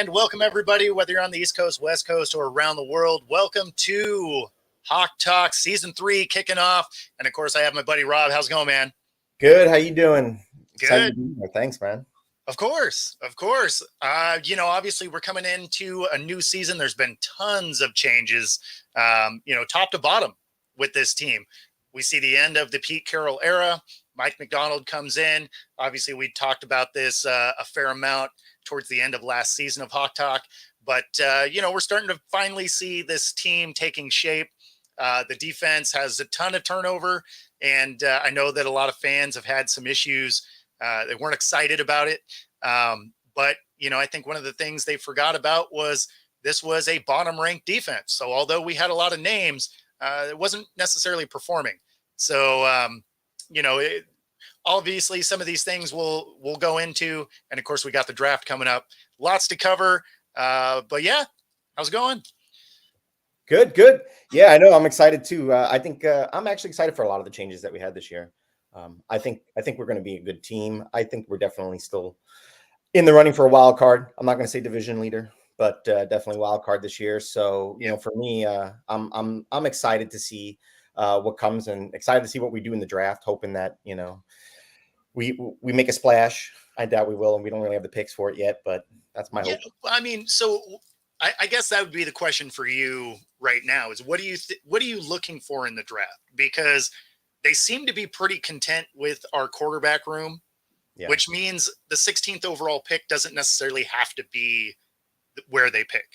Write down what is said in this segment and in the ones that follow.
And welcome, everybody, whether you're on the East Coast, West Coast, or around the world. Welcome to HawkTalk Season 3 kicking off. And, of course, I have my buddy Rob. How's it going, man? Good. How you doing? Excited Good. to be here. Thanks, man. Of course. Obviously, we're coming into a new season. There's been tons of changes, top to bottom with this team. We see the end of the Pete Carroll era. Mike McDonald comes in. Obviously, we talked about this a fair amount towards the end of last season of Hawk Talk. But, we're starting to finally see this team taking shape. The defense has a ton of turnover. And I know that a lot of fans have had some issues. They weren't excited about it. But I think one of the things they forgot about was this was a bottom-ranked defense. So although we had a lot of names, it wasn't necessarily performing. So, obviously some of these things we'll go into. And of course, we got the draft coming up. Lots to cover. But yeah, how's it going? Good. Yeah, I know. I'm excited too. I think I'm actually excited for a lot of the changes that we had this year. I think we're going to be a good team. I think we're definitely still in the running for a wild card. I'm not going to say division leader, but definitely wild card this year. So, for me, I'm excited to see what comes and excited to see what we do in the draft, hoping that, we make a splash. I doubt we will, and we don't really have the picks for it yet, but that's my hope. So I guess that would be the question for you right now is what are you looking for in the draft? Because they seem to be pretty content with our quarterback room, which means the 16th overall pick doesn't necessarily have to be where they pick.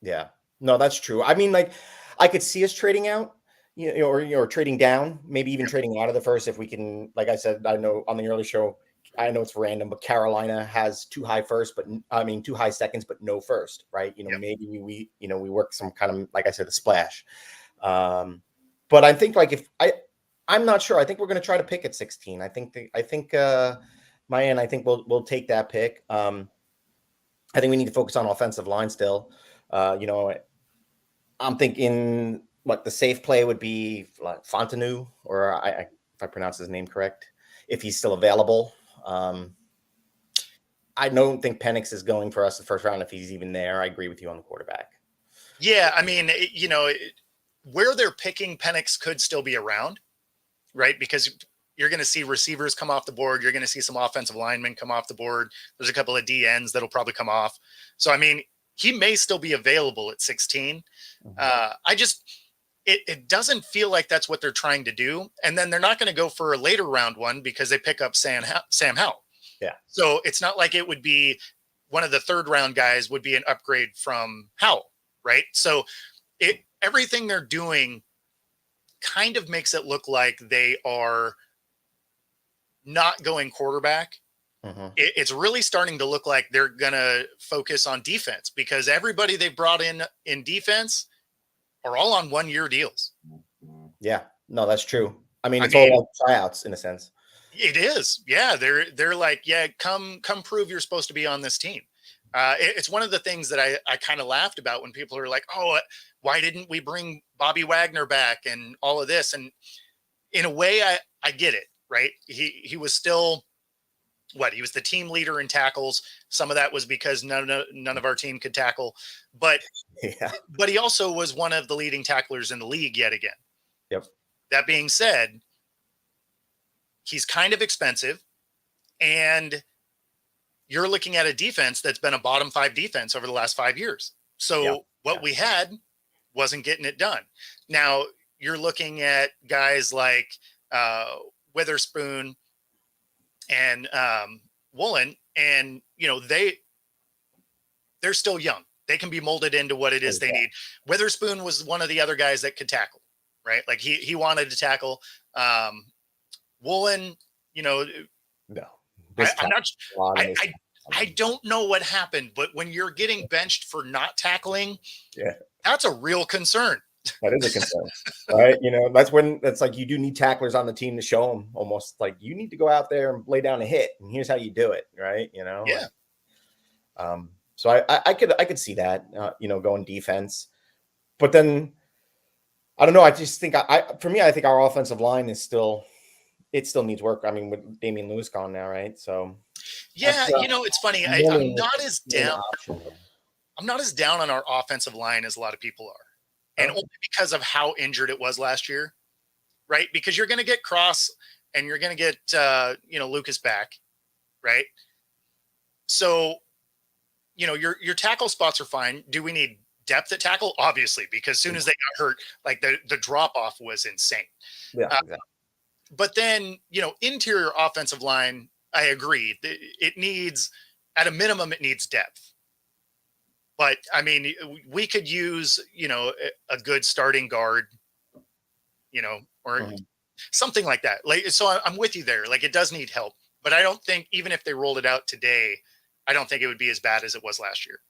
Yeah, no, that's true. I mean, like I could see us trading out, or trading down, maybe even trading out of the first if we can. Like I said, I know on the early show, I know it's random, but Carolina has too high seconds, but no first, right? Maybe we work some kind of, like I said, a splash. But I think I'm not sure. I think we're going to try to pick at 16. I think we'll take that pick. I think we need to focus on offensive line still. I'm thinking the safe play would be like Fontenot, or if I pronounce his name correct, if he's still available. I don't think Penix is going for us the first round if he's even there. I agree with you on the quarterback. Yeah, I mean, where they're picking, Penix could still be around, right? Because you're going to see receivers come off the board. You're going to see some offensive linemen come off the board. There's a couple of DNs that'll probably come off. So, I mean, he may still be available at 16. It doesn't feel like that's what they're trying to do. And then they're not going to go for a later round one because they pick up Sam Howell. Yeah. So it's not like it would be one of the third round guys would be an upgrade from Howell, right? So everything they're doing kind of makes it look like they are not going quarterback. Mm-hmm. It's really starting to look like they're going to focus on defense because everybody they brought in defense are all on 1-year deals. Yeah, no, that's true. I mean, all like tryouts in a sense. It is. Yeah. They're like, yeah, come prove you're supposed to be on this team. It's one of the things that I kind of laughed about when people are like, oh, why didn't we bring Bobby Wagner back and all of this? And in a way, I get it, right? He was still he was the team leader in tackles. Some of that was because none of our team could tackle, but he also was one of the leading tacklers in the league yet again. Yep. That being said, he's kind of expensive, and you're looking at a defense that's been a bottom 5 defense over the last 5 years. So we had wasn't getting it done. Now you're looking at guys like Witherspoon and Woolen, and they're still young. They can be molded into what it is they need. Witherspoon was one of the other guys that could tackle, right? Like he wanted to tackle. Woolen, no. I'm not. I don't know what happened, but when you're getting benched for not tackling, that's a real concern. That is a concern, right? That's when it's like you do need tacklers on the team to show them almost like you need to go out there and lay down a hit, and here's how you do it, right? Yeah. So I could see that, going defense, but then I don't know. I just think I think our offensive line is still it still needs work. I mean, with Damian Lewis gone now, right? So Yeah, that's it's funny. I'm wondering I'm not as if an down. option there. I'm not as down on our offensive line as a lot of people are, and Oh, only because of how injured it was last year, right? Because you're going to get Cross and you're going to get Lucas back, right? So your tackle spots are fine. Do we need depth at tackle? Obviously, because as soon as they got hurt, like the drop off was insane. yeah, Uh, exactly. but then interior offensive line, I agree. It needs, at a minimum, it needs depth. But I mean, we could use a good starting guard, or Mhm. something like that. Like, so I'm with you there. Like, it does need help, but I don't think, even if they rolled it out today, I don't think it would be as bad as it was last year.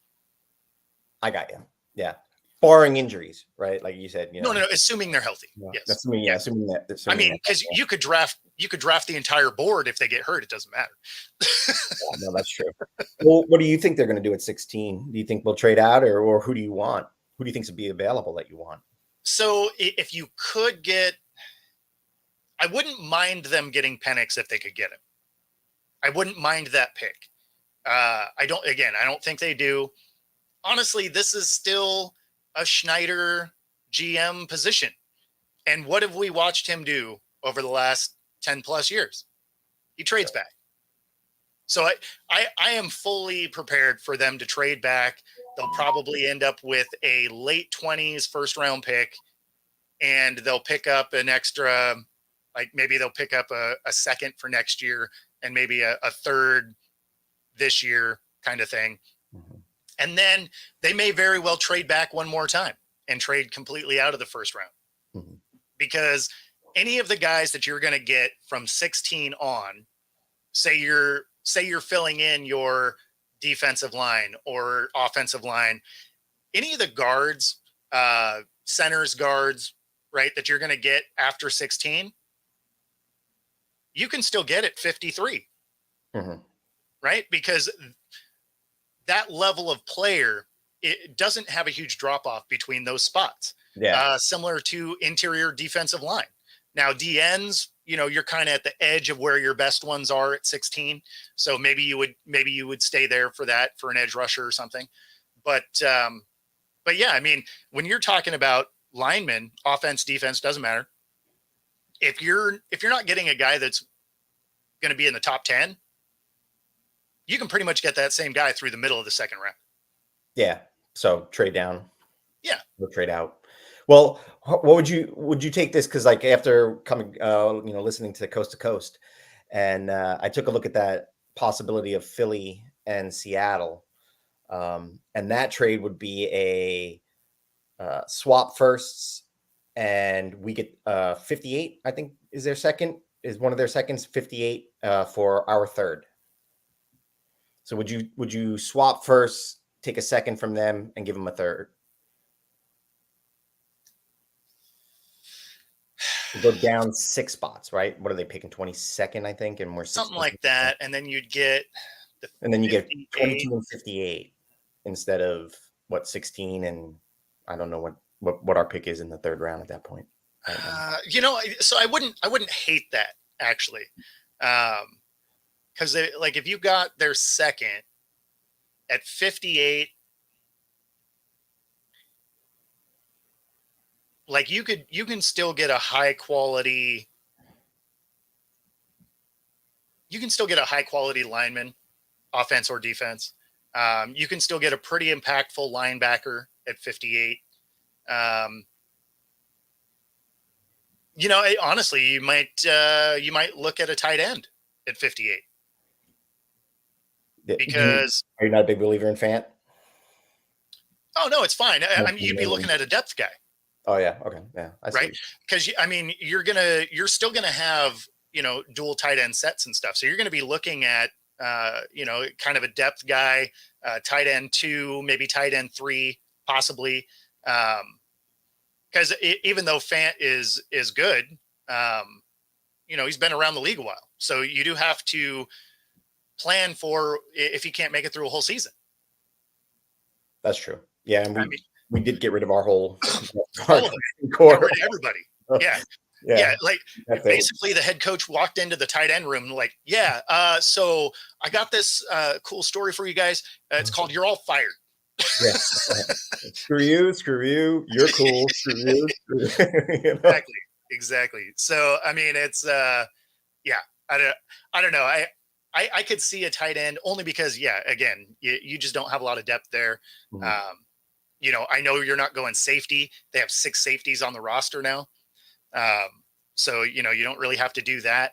I got you. Yeah, barring injuries, right? Like you said, No, assuming they're healthy. yeah, Yes. that's me. Yeah, assuming that. I Assuming mean, that. because you could draft the entire board. If they get hurt, it doesn't matter. Yeah, no, that's true. Well, what do you think they're going to do at 16? Do you think we'll trade out, or who do you want? Who do you think should be available that you want? So if you could get, I wouldn't mind them getting Penix if they could get him. I wouldn't mind that pick. I don't think they do. Honestly, this is still a Schneider GM position. And what have we watched him do over the last 10 plus years? He trades back. So I am fully prepared for them to trade back. They'll probably end up with a late 20s first round pick, and they'll pick up an extra, like maybe they'll pick up a second for next year and maybe a third this year, kind of thing. Mhm. And then they may very well trade back one more time and trade completely out of the first round. Mhm. Because any of the guys that you're going to get from 16 on, say you're filling in your defensive line or offensive line, any of the guards, centers, guards, right, that you're going to get after 16, you can still get at 53, Mhm. right? Because that level of player, it doesn't have a huge drop off between those spots. Yeah, Similar to interior defensive line. Now DNs, you're kind of at the edge of where your best ones are at 16. So maybe you would stay there for that, for an edge rusher or something. But yeah, I mean, when you're talking about linemen, offense, defense, doesn't matter. If you're not getting a guy that's going to be in the top 10, you can pretty much get that same guy through the middle of the second round. yeah. So trade down. Yeah. Or trade out. Well, what would you take this? Because like after coming, listening to Coast, and I took a look at that possibility of Philly and Seattle, and that trade would be a swap firsts, and we get 58. I think is one of their seconds 58 for our third. So would you swap first, take a second from them, and give them a third? Go down 6 spots, right? What are they picking? 22nd, I think, and we're Something 16th. like that. And then you'd get the And then you get 58. 22 and 58 instead of 16, and I don't know what our pick is in the third round at that point. So I wouldn't hate that, actually. Because like if you got their second at 58, like you can still get a high quality lineman, offense or defense. You can still get a pretty impactful linebacker at 58. Honestly, you might look at a tight end at 58, because Are you not a big believer in Fant? oh no, it's fine. I mean, you'd be Maybe. looking at a depth guy, Oh yeah, okay, yeah, I see. right? Because I mean, you're still gonna have dual tight end sets and stuff, so you're gonna be looking at kind of a depth guy, tight end 2, maybe tight end 3, possibly. Because even though Fant is good, he's been around the league a while, so you do have to plan for if he can't make it through a whole season. That's true. Yeah, and I mean, we did get rid of our whole all of it. core. Got rid of everybody. Yeah. Yeah, like That's it. basically the head coach walked into the tight end room like, yeah, so I got this cool story for you guys. It's called "You're All Fired." Yeah. Screw you. You're cool. Screw you. You know? Exactly, exactly. So I mean, it's yeah, I don't know. I could see a tight end only because, yeah, again, you just don't have a lot of depth there. Mhm. Um, I know you're not going safety. They have 6 safeties on the roster now. So, you don't really have to do that.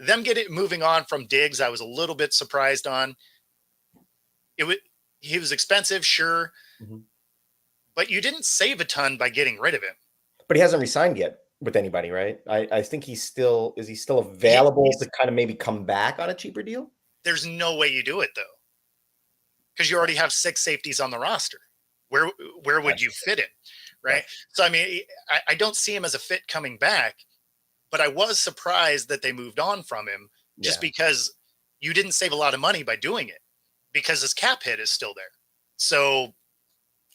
Them moving on from Diggs, I was a little bit surprised on. He was expensive, sure, Mhm. but you didn't save a ton by getting rid of him. But he hasn't resigned yet with anybody, right? I think is he still He, available to he's kind of maybe come back on a cheaper deal? There's no way you do it though, because you already have 6 safeties on the roster. Where where would That's you fit him, right? that's So I mean, I don't see him as a fit coming back, but I was surprised that they moved on from him just yeah. because you didn't save a lot of money by doing it because his cap hit is still there. So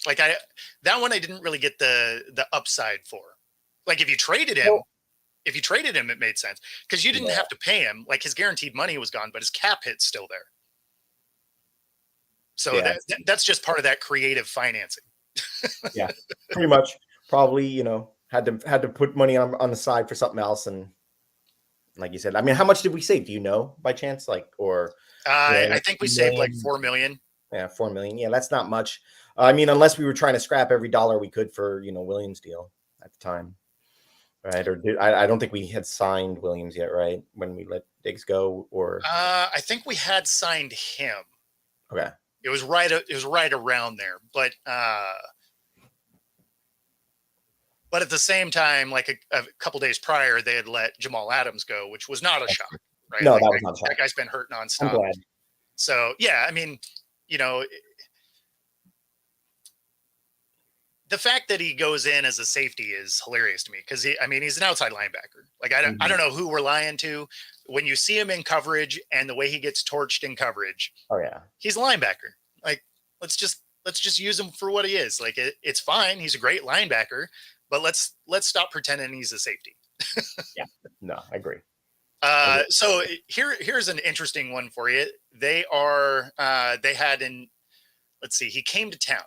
like that one I didn't really get the upside for. Like Well, if you traded him, it made sense because you didn't yeah, have to pay him. Like his guaranteed money was gone, but his cap hit's still there. So yeah, that's just part of that creative financing. yeah. Pretty much. Probably, had to put money on the side for something else, and like you said, I mean, how much did we save? Do you know by chance? Like, or I think we saved like million? 4 million. Yeah, 4 million. Yeah, that's not much. I mean, unless we were trying to scrap every dollar we could for Williams' deal at the time, right? Or I don't think we had signed Williams yet, right? When we let Diggs go, or I think we had signed him. okay, It was right around there, but at the same time, like a couple days prior, they had let Jamal Adams go, which was not a that's shock, true. right? No, Like that was not a that shot. guy's been hurt I'm nonstop. glad. So yeah, I mean, you know, the fact that he goes in as a safety is hilarious to me because I mean, he's an outside linebacker. Like I Mhm. don't know who we're lying to when you see him in coverage and the way he gets torched in coverage. Oh yeah, He's a linebacker. Like let's just use him for what he is. Like it's fine. He's a great linebacker, but let's stop pretending he's a safety. yeah. No, I agree. I agree. So here's an interesting one for you. They had in let's see, he came to town.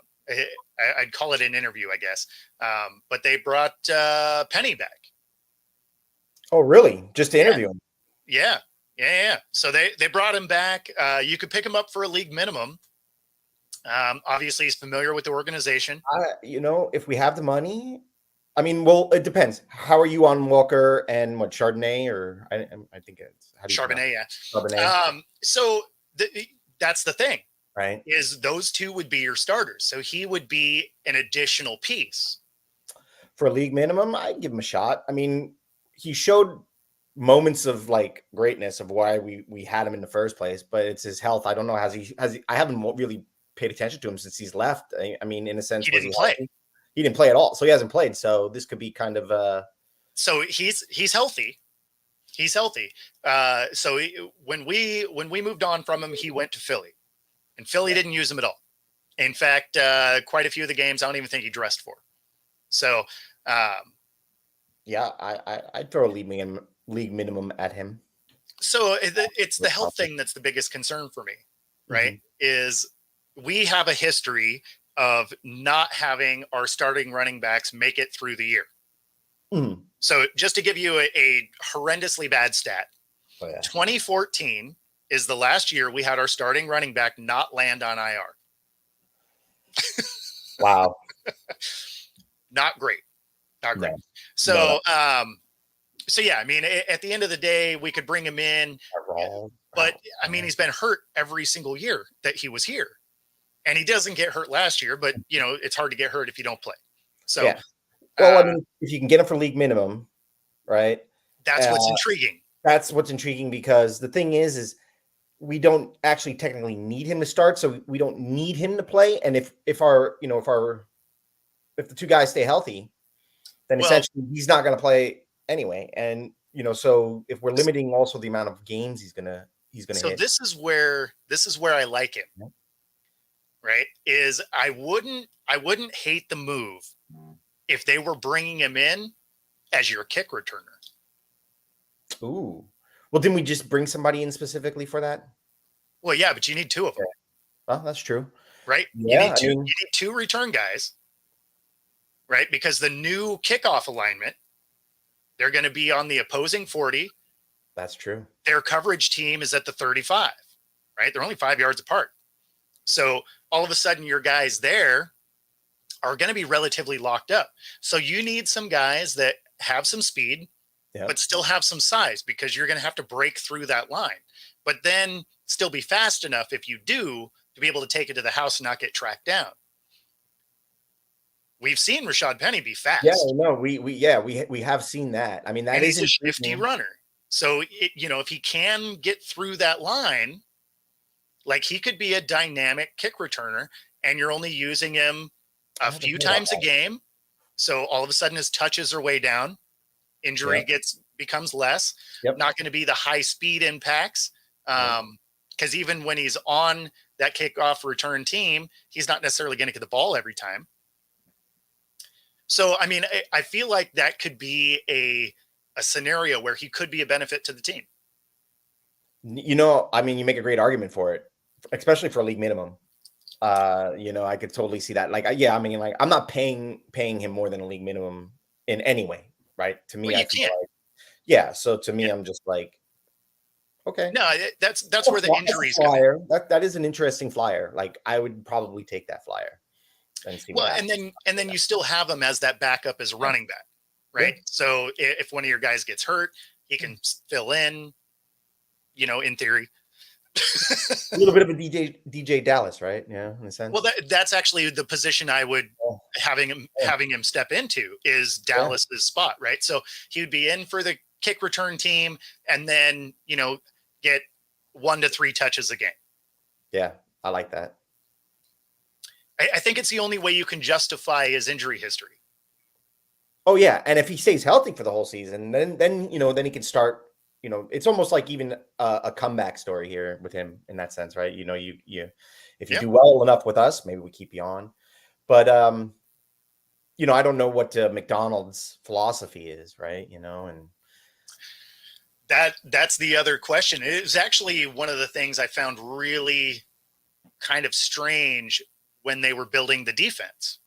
I'd call it an interview, I guess. But they brought Penny back. Oh really? Just to Yeah, interview him? yeah, yeah. So they brought him back. You could pick him up for a league minimum. Obviously, he's familiar with the organization. If we have the money, I mean, well, it depends. How are you on Walker and what Chardonnay or I think it's how do you pronounce Charbonnet, it? yeah. Charbonnet, So that's the thing right? is those two would be your starters. So he would be an additional piece. For a league minimum, I'd give him a shot. I mean, he showed moments of like greatness of why we had him in the first place, but it's his health. I don't know. Has he? I haven't really paid attention to him since he's left. I mean, in a sense, He was didn't he play. healthy? He didn't play at all, so he hasn't played. So this could be kind of So he's healthy. He's healthy. When we moved on from him, he went to Philly, and Philly yeah, didn't use him at all. In fact, quite a few of the games I don't even think he dressed for. So um, yeah. I'd throw a league minimum at him. it's the health thing that's the biggest concern for me, right? Mm-hmm. Is we have a history of not having our starting running backs make it through the year. Mm. So just to give you a horrendously bad stat, Oh yeah. 2014 is the last year we had our starting running back not land on IR. Wow. Not great. Not great. No. No. So, so yeah, I mean, at the end of the day, we could bring him in, Raw. but I mean, he's been hurt every single year that he was here, and he doesn't get hurt last year. But it's hard to get hurt if you don't play. So Yeah. Well, I mean, if you can get him for league minimum, right? that's Uh, what's intriguing. that's what's intriguing because the thing is we don't actually technically need him to start, so we don't need him to play. And if the two guys stay healthy, then Well, essentially he's not going to play anyway. And so if we're limiting also the amount of games he's gonna so hit. this is where I like him. Yeah. Right? Is I wouldn't hate the move if they were bringing him in as your kick returner. Ooh. Well, didn't we just bring somebody in specifically for that? Well, yeah, but you need two of them, Oh, that's true. right? You Yeah, need two. You need two return guys, right? Because the new kickoff alignment, they're going to be on the opposing 40. that's true. Their coverage team is at the 35, right? They're only 5 yards apart. So all of a sudden, your guys there are going to be relatively locked up. So you need some guys that have some speed, but still have some size, because you're going to have to break through that line, but then still be fast enough, if you do, to be able to take it to the house and not get tracked down. We've seen Rashad Penny be fast. Yeah, no, we have seen that. I mean, that is a shifty runner. So if he can get through that line, like, he could be a dynamic kick returner, and you're only using him a few times a game. So all of a sudden his touches are way down. Injury becomes less. Not going to be the high speed impacts. Because even when he's on that kickoff return team, he's not necessarily going to get the ball every time. So, I mean, I feel like that could be a scenario where he could be a benefit to the team. I mean, you make a great argument for it, especially for a league minimum. I could totally see that. Like, I mean, like, I'm not paying him more than a league minimum in any way, right? To me, I can't. So to me, I'm just like, okay. No, that's where the injuries flyer. That is an interesting flyer. Like, I would probably take that flyer and see. Well, and then you still have him as that backup as a running back, right? So if one of your guys gets hurt, he can fill in, in theory. A little bit of a DJ Dallas, right? Yeah, in a sense. Well, that's actually the position I would having him step into, is Dallas's spot, right? So he would be in for the kick return team, and then get 1 to 3 touches a game. Yeah, I like that. I think it's the only way you can justify his injury history. Oh yeah, and if he stays healthy for the whole season, then he can start. It's almost like even a comeback story here with him in that sense, right? If you do well enough with us, maybe we keep you on. But I don't know what McDonald's philosophy is, right? And that's the other question. It was actually one of the things I found really kind of strange when they were building the defense,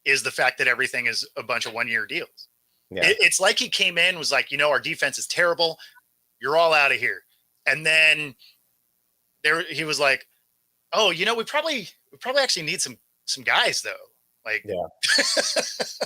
is the fact that everything is a bunch of 1-year deals. Yeah. It's like he came in, was like, our defense is terrible. You're all out of here. And then he was like, oh, we probably actually need some guys though. Like,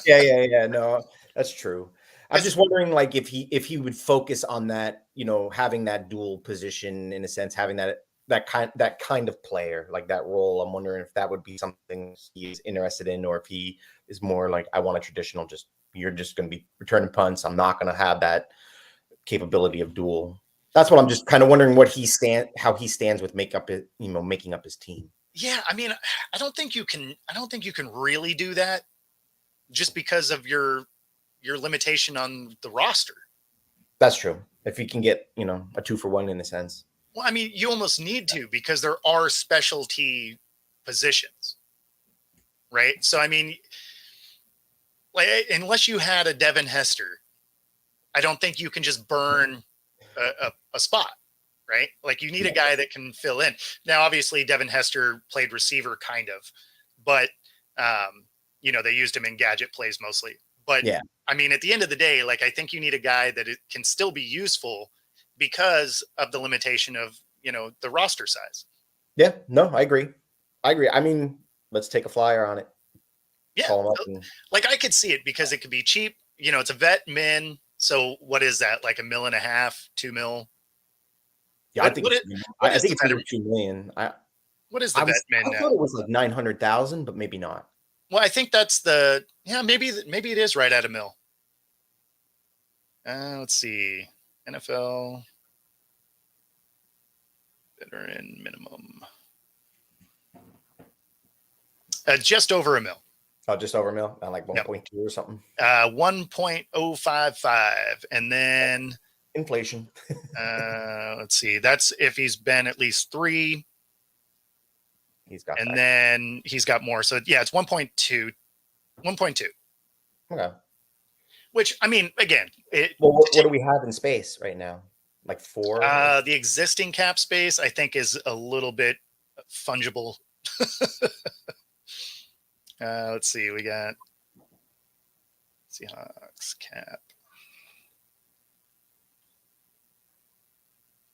yeah. No, that's true. I'm just wondering, like, if he would focus on that, having that dual position, in a sense, having that kind of player, like that role. I'm wondering if that would be something he's interested in, or if he is more like, I want a traditional, you're just going to be returning punts. I'm not going to have that capability of dual. That's what I'm just kind of wondering, how he stands with making up his team. Yeah, I mean, I don't think you can really do that, just because of your limitation on the roster. That's true. If you can get, a 2-for-1 in a sense. Well, I mean, you almost need to, because there are specialty positions, right? So, I mean, like, unless you had a Devin Hester, I don't think you can just burn a spot, right? Like, you need a guy that can fill in. Now, obviously, Devin Hester played receiver kind of, but, they used him in gadget plays mostly. But, I mean, at the end of the day, like, I think you need a guy that it can still be useful, because of the limitation of, the roster size. Yeah, no, I agree. I mean, let's take a flyer on it. Yeah. Like, I could see it, because it could be cheap. It's a vet min. So what is that? Like $1.5 million, $2 million? Yeah, I think it's under $2 million. What is the vet min now? I thought it was like 900,000, but maybe not. Well, I think that's maybe it is right at $1 million. Let's see. NFL veteran minimum. Just over $1 million. Oh, just over $1 million? Like 1.2 or something? 1.055. And then inflation. Let's see. That's if he's been at least 3. Then he's got more. So yeah, it's 1.2. 1.2. Okay. Which, I mean, again, Well, what do we have in space right now? Like 4? the existing cap space, I think, is a little bit fungible. Let's see. We got Seahawks cap.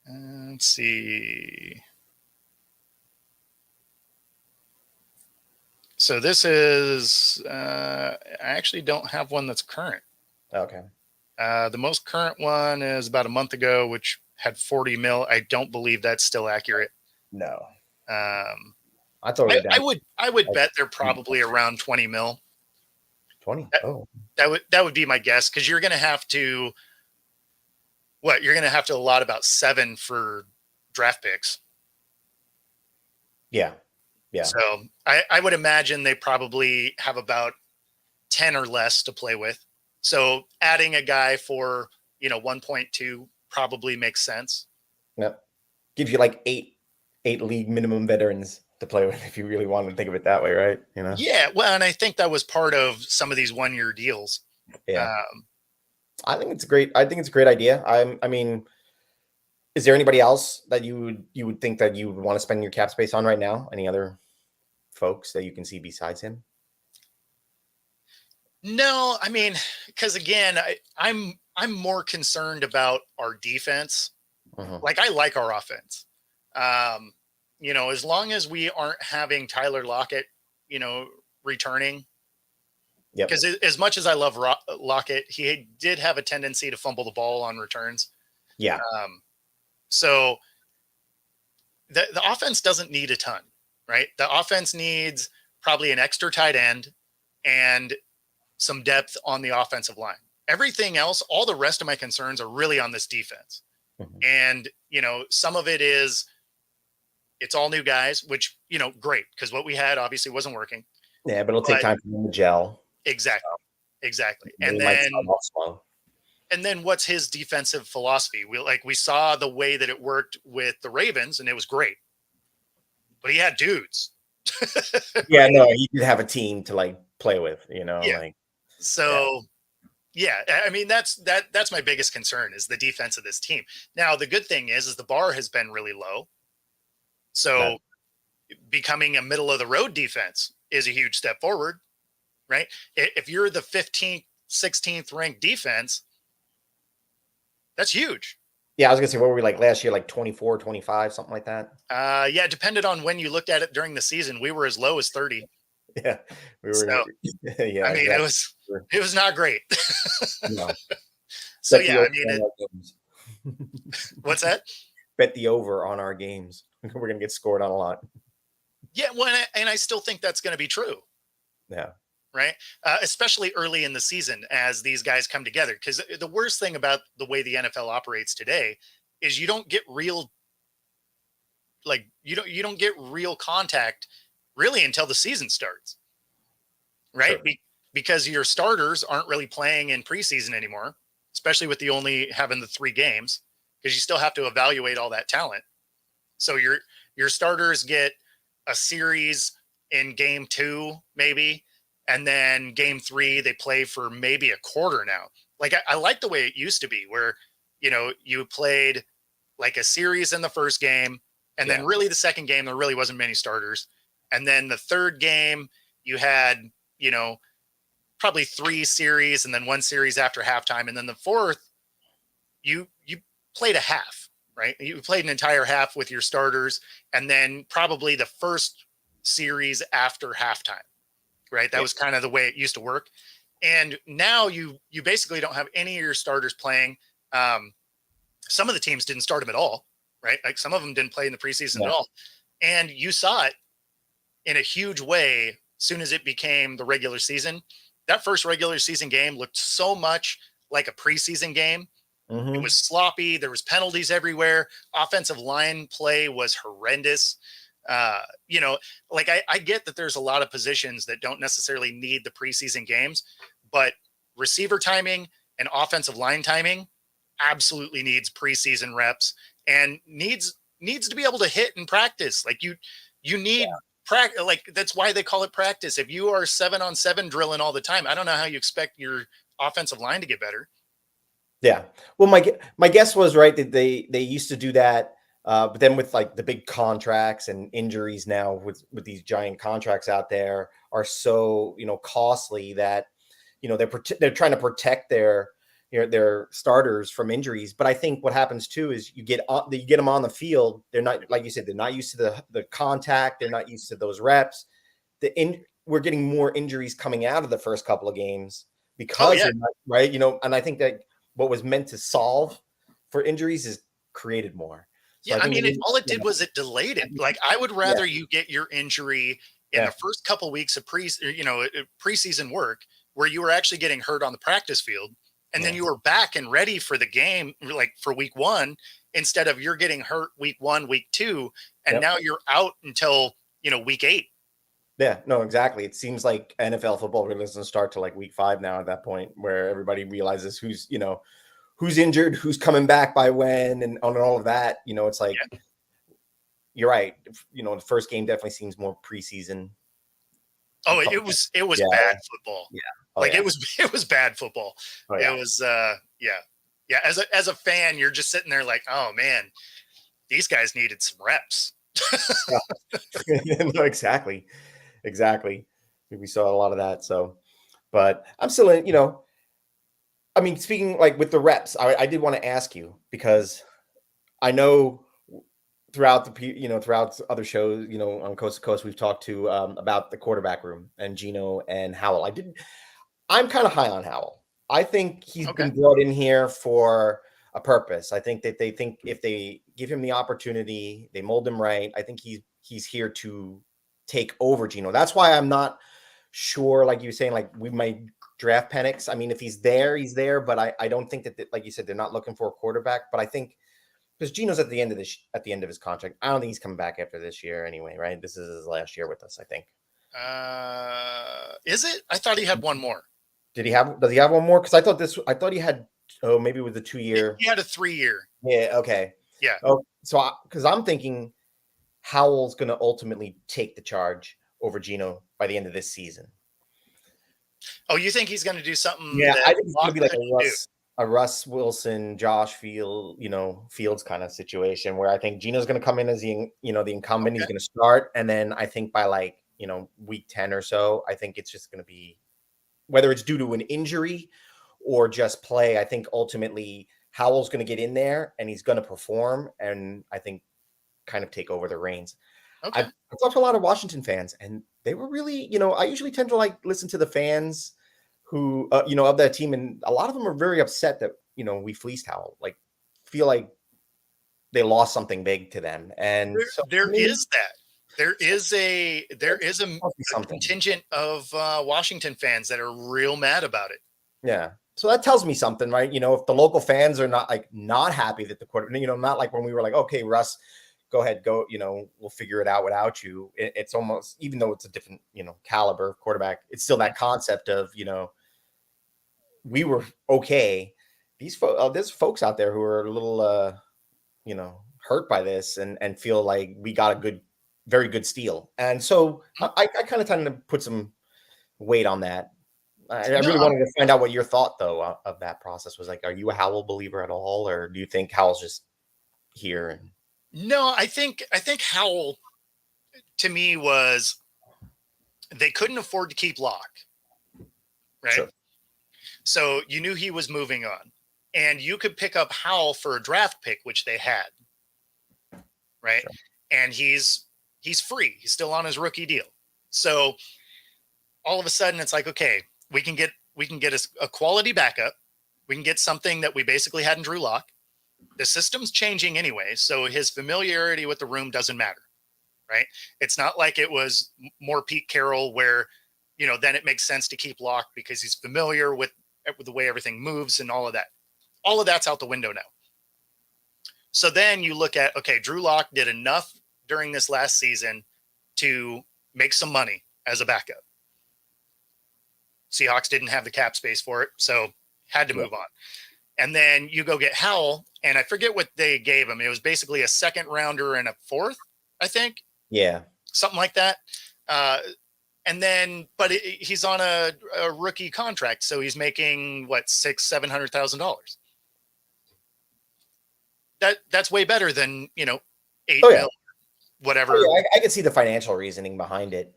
Let's see. So this is, I actually don't have one that's current. Okay. The most current one is about a month ago, which had 40 mil. I don't believe that's still accurate. No. I thought we were down I would bet they're probably around 20 mil. 20. Oh. That would be my guess, because you're going to have to allot about 7 for draft picks. Yeah. Yeah. So I would imagine they probably have about 10 or less to play with. So adding a guy for 1.2 probably makes sense. Yep. Gives you like eight league minimum veterans to play with, if you really want to think of it that way, right? Yeah, well, and I think that was part of some of these 1-year deals. Yeah. I think it's great. I think it's a great idea. I mean, is there anybody else that you would think that you would want to spend your cap space on right now? Any other folks that you can see besides him? No, I mean, because again, I'm more concerned about our defense. Like, I like our offense. As long as we aren't having Tyler Lockett, returning. Yeah. Because as much as I love Lockett, he did have a tendency to fumble the ball on returns. Yeah. So the offense doesn't need a ton, right? The offense needs probably an extra tight end and some depth on the offensive line. Everything else, all the rest of my concerns are really on this defense. And, some of it is it's all new guys, which, great, because what we had obviously wasn't working. Yeah, but it'll take time for them to gel. Exactly. And then what's his defensive philosophy? We saw the way that it worked with the Ravens, and it was great. But he had dudes. Yeah, no, he did have a team to play with, Yeah. Yeah, I mean, that's my biggest concern is the defense of this team. Now, the good thing is the bar has been really low. So becoming a middle of the road defense is a huge step forward, right? If you're the 15th, 16th ranked defense, that's huge. Yeah, I was gonna say, what were we like last year? Like 24, 25, something like that? Yeah, depended on when you looked at it during the season. We were as low as 30. Yeah, we were. So, yeah, I mean, exactly. it was not great. No. So yeah, I mean, what's that? Bet the over on our games. We're gonna get scored on a lot. Yeah, well, and I still think that's going to be true. Yeah. Right. Especially early in the season as these guys come together. Because the worst thing about the way the NFL operates today is you don't get real, you don't get real contact really until the season starts. Right. Sure. Because your starters aren't really playing in preseason anymore, especially with the only having the 3 games, because you still have to evaluate all that talent. So your starters get a series in game 2, maybe. And then game 3, they play for maybe a quarter now. I like the way it used to be where, you played like a series in the first game. And then really the second game, there really wasn't many starters. And then the third game, you had, probably 3 series and then 1 series after halftime. And then the fourth, you played a half, right? You played an entire half with your starters. And then probably the first series after halftime. Right. That was kind of the way it used to work. And now you basically don't have any of your starters playing. Some of the teams didn't start them at all. Right. Like some of them didn't play in the preseason at all. And you saw it in a huge way as soon as it became the regular season. That first regular season game looked so much like a preseason game. It was sloppy. There was penalties everywhere. Offensive line play was horrendous. I get that there's a lot of positions that don't necessarily need the preseason games, but receiver timing and offensive line timing absolutely needs preseason reps and needs to be able to hit in practice. You need practice. That's why they call it practice. If you are 7-on-7 drilling all the time, I don't know how you expect your offensive line to get better. Yeah. Well, my guess was right that they used to do that, but then with like the big contracts and injuries now with these giant contracts out there are so costly that they're trying to protect their starters from injuries. But I think what happens too is you get them on the field. They're not, like you said, they're not used to the contact. They're not used to those reps. We're getting more injuries coming out of the first couple of games because they're not, right. And I think that what was meant to solve for injuries is created more. So I mean, all it did was it delayed it. Like, I would rather you get your injury in the first couple weeks of preseason work, where you were actually getting hurt on the practice field, and then you were back and ready for the game, like for week 1, instead of you're getting hurt week 1, week 2, and now you're out until week 8. Yeah, no, exactly. It seems like NFL football really doesn't start to like week 5 now at that point, where everybody realizes who's injured, who's coming back by when, and on all of that. It's like, you're right. The first game definitely seems more preseason. Oh, it was bad football. Yeah. It was bad football. It was yeah. As a fan, you're just sitting there like, oh man, these guys needed some reps. No, exactly. We saw a lot of that. So, but I'm still I mean, speaking like with the reps, I did want to ask you, because I know throughout throughout other shows, on Coast to Coast, we've talked to about the quarterback room and Geno and Howell. I'm kind of high on Howell. I think he's been brought in here for a purpose. I think that they think if they give him the opportunity, they mold him right. I think he's here to take over Geno. That's why I'm not sure, like you were saying, like we might draft Penix. I mean, if he's there, he's there. But I don't think that, like you said, they're not looking for a quarterback. But I think because Geno's at the end of his contract, I don't think he's coming back after this year anyway, right? This is his last year with us, I think. Is it? I thought he had one more. Does he have one more? Because I thought he had, maybe with the 2-year. He had a 3-year. Yeah. Okay. Yeah. Oh, so because I'm thinking Howell's going to ultimately take the charge over Geno by the end of this season. Oh, you think he's going to do something? Yeah, I think it's going to be like a Russ Wilson, Josh Fields kind of situation, where I think Geno's going to come in as the incumbent. He's going to start, and then I think by like week 10 or so, I think it's just going to be, whether it's due to an injury or just play, I think ultimately Howell's going to get in there and he's going to perform, and I think kind of take over the reins. Okay. I've talked to a lot of Washington fans, and they were really, I usually tend to like listen to the fans who, of that team, and a lot of them are very upset that, we fleeced Howell, like feel like they lost something big to them. And there is a contingent of Washington fans that are real mad about it. Yeah. So that tells me something, right? If the local fans are not happy that the quarter, not like when we were like, okay, Russ, go ahead, go, we'll figure it out without you. It's almost, even though it's a different, caliber of quarterback, it's still that concept of, we were okay. There's folks out there who are a little, hurt by this and feel like we got a very good steal. And so I kind of tend to put some weight on that. I really wanted to find out what your thought, though, of that process was. Like, are you a Howell believer at all, or do you think Howell's just here? No, I think Howell, to me, was they couldn't afford to keep Locke, right? Sure. So you knew he was moving on, and you could pick up Howell for a draft pick, which they had, right? Sure. And he's free. He's still on his rookie deal. So all of a sudden, it's like, okay, we can get a quality backup. We can get something that we basically had in Drew Lock. The system's changing anyway, so his familiarity with the room doesn't matter, right? It's not like it was more Pete Carroll where, then it makes sense to keep Locke because he's familiar with the way everything moves and all of that. All of that's out the window now. So then you look at, okay, Drew Lock did enough during this last season to make some money as a backup. Seahawks didn't have the cap space for it, so had to move on. And then you go get Howell, and I forget what they gave him. It was basically a second rounder and a fourth, I think. Yeah. Something like that. And then, but he's on a rookie contract, so he's making what, $600,000-$700,000. That's way better than 8 Oh yeah. mil, whatever. Oh, yeah. I can see the financial reasoning behind it.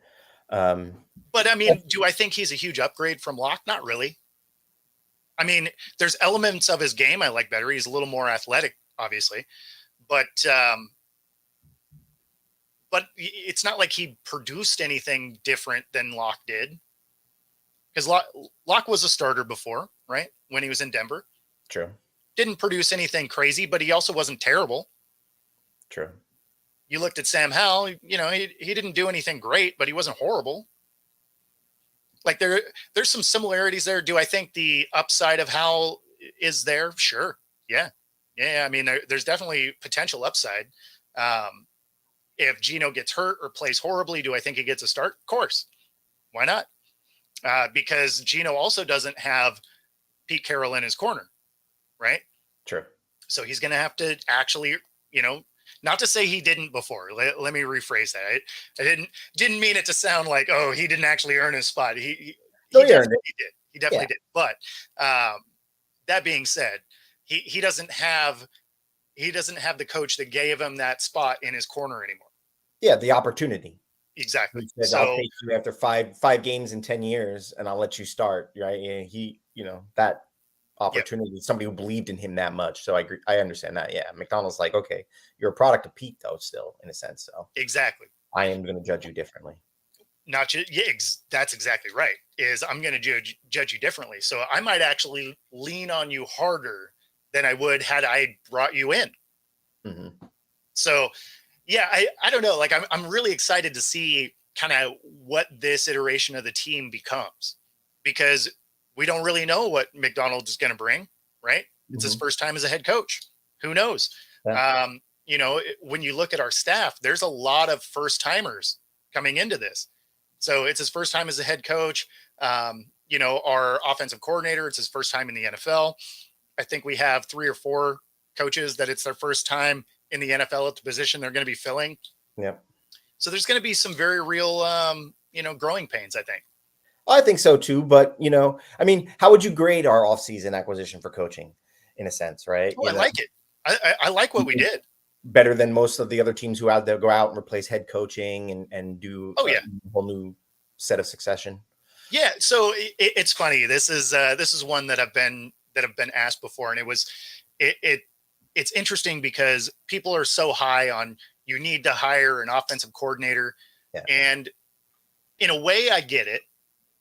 But I mean, do I think he's a huge upgrade from Locke? Not really. I mean, there's elements of his game I like better. He's a little more athletic, obviously, but it's not like he produced anything different than Locke did. Because Locke was a starter before, right? When he was in Denver. True. Didn't produce anything crazy, but he also wasn't terrible. True. You looked at Sam Howell, he didn't do anything great, but he wasn't horrible. Like there's some similarities there. Do I think the upside of Howell is there? Sure. Yeah. Yeah. I mean, there's definitely potential upside. If Geno gets hurt or plays horribly, do I think he gets a start? Of course. Why not? Because Geno also doesn't have Pete Carroll in his corner, right? True. So he's going to have to actually, not to say he didn't before. Let me rephrase that. I didn't mean it to sound like, oh, he didn't actually earn his spot. He definitely did. He definitely did. But that being said, he doesn't have the coach that gave him that spot in his corner anymore. Yeah, the opportunity. Exactly. He said, I'll take you after five games in 10 years, and I'll let you start. Right? Yeah, that opportunity. Yep. Somebody who believed in him that much. So I agree. I understand that. Yeah, McDonald's like, okay, you're a product of Pete, though, still in a sense. So exactly, I am going to judge you differently. Not just that's exactly right. Is I'm going to judge you differently. So I might actually lean on you harder than I would had I brought you in. Mm-hmm. So yeah, I don't know. Like I'm really excited to see kind of what this iteration of the team becomes, because we don't really know what McDonald is going to bring, right? It's his first time as a head coach. Who knows? Yeah. When you look at our staff, there's a lot of first timers coming into this. So it's his first time as a head coach. Our offensive coordinator, it's his first time in the NFL. I think we have 3 or 4 coaches that it's their first time in the NFL at the position they're going to be filling. Yeah. So there's going to be some very real, growing pains, I think. I think so too, but I mean, how would you grade our offseason acquisition for coaching, in a sense, right? Oh, I like it. I like what we did. Better than most of the other teams who go out and replace head coaching and do a whole new set of succession. Yeah, so it's funny. This is one that have been asked before, and it's interesting because people are so high on you need to hire an offensive coordinator, and in a way, I get it.